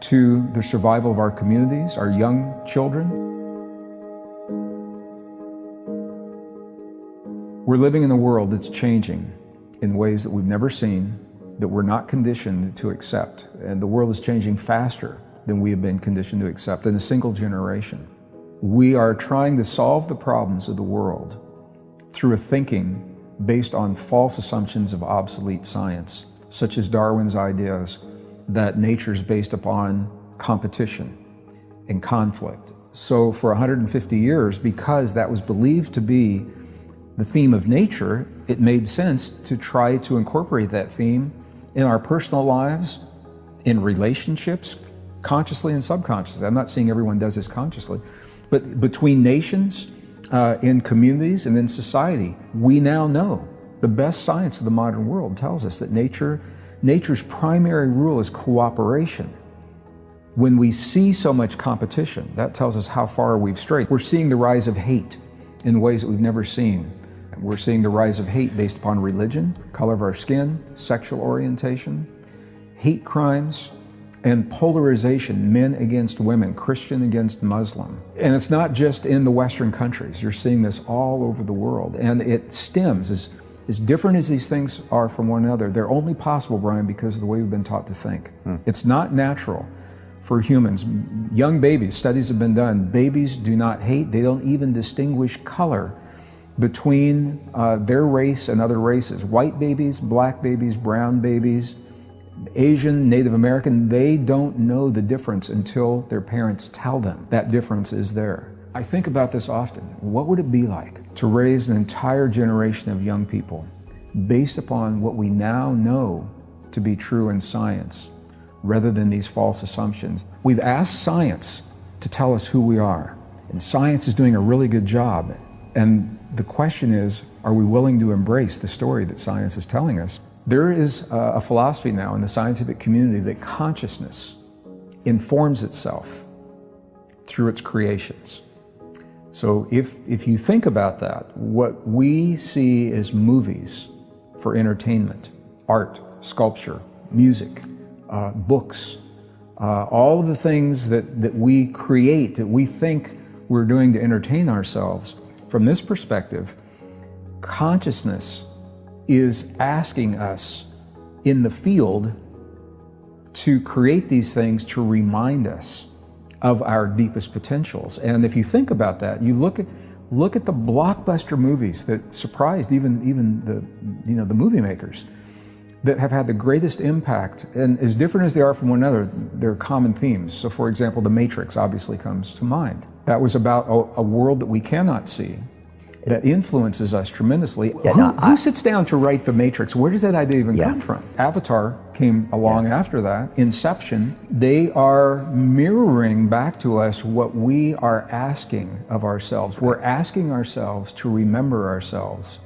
to the survival of our communities, our young children. We're living in a world that's changing in ways that we've never seen, that we're not conditioned to accept. And the world is changing faster than we have been conditioned to accept in a single generation. We are trying to solve the problems of the world through a thinking based on false assumptions of obsolete science, such as Darwin's ideas that nature is based upon competition and conflict. So for 150 years, because that was believed to be the theme of nature, it made sense to try to incorporate that theme in our personal lives, in relationships, consciously and subconsciously. I'm not saying everyone does this consciously, but between nations, in communities, and in society, we now know the best science of the modern world tells us that nature's primary rule is cooperation. When we see so much competition, that tells us how far we've strayed. We're seeing the rise of hate in ways that we've never seen. We're seeing the rise of hate based upon religion, color of our skin, sexual orientation, hate crimes, and polarization, men against women, Christian against Muslim. And it's not just in the Western countries. You're seeing this all over the world. And it stems, as different as these things are from one another, they're only possible, Brian, because of the way we've been taught to think. It's not natural for humans. Young babies, studies have been done, babies do not hate, they don't even distinguish color between their race and other races. White babies, black babies, brown babies, Asian, Native American, they don't know the difference until their parents tell them that difference is there. I think about this often. What would it be like to raise an entire generation of young people based upon what we now know to be true in science, rather than these false assumptions? We've asked science to tell us who we are, and science is doing a really good job. And the question is, are we willing to embrace the story that science is telling us? There is a philosophy now in the scientific community that consciousness informs itself through its creations. So if you think about that, what we see as movies for entertainment, art, sculpture, music, books, all of the things that we create, that we think we're doing to entertain ourselves, from this perspective, consciousness is asking us in the field to create these things to remind us of our deepest potentials. And if you think about that, you look at the blockbuster movies that surprised even the movie makers, that have had the greatest impact, and as different as they are from one another, they're common themes. So for example, The Matrix obviously comes to mind. That was about a world that we cannot see, that influences us tremendously. Who sits down to write The Matrix? Where does that idea even come from? Avatar came along after that. Inception. They are mirroring back to us what we are asking of ourselves. We're asking ourselves to remember ourselves,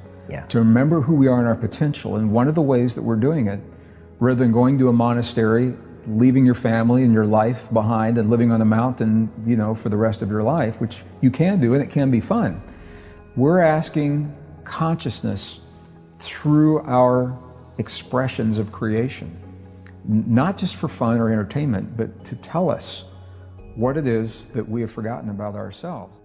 to remember who we are and our potential. And one of the ways that we're doing it, rather than going to a monastery, leaving your family and your life behind and living on a mountain, for the rest of your life, which you can do and it can be fun, we're asking consciousness through our expressions of creation, not just for fun or entertainment, but to tell us what it is that we have forgotten about ourselves.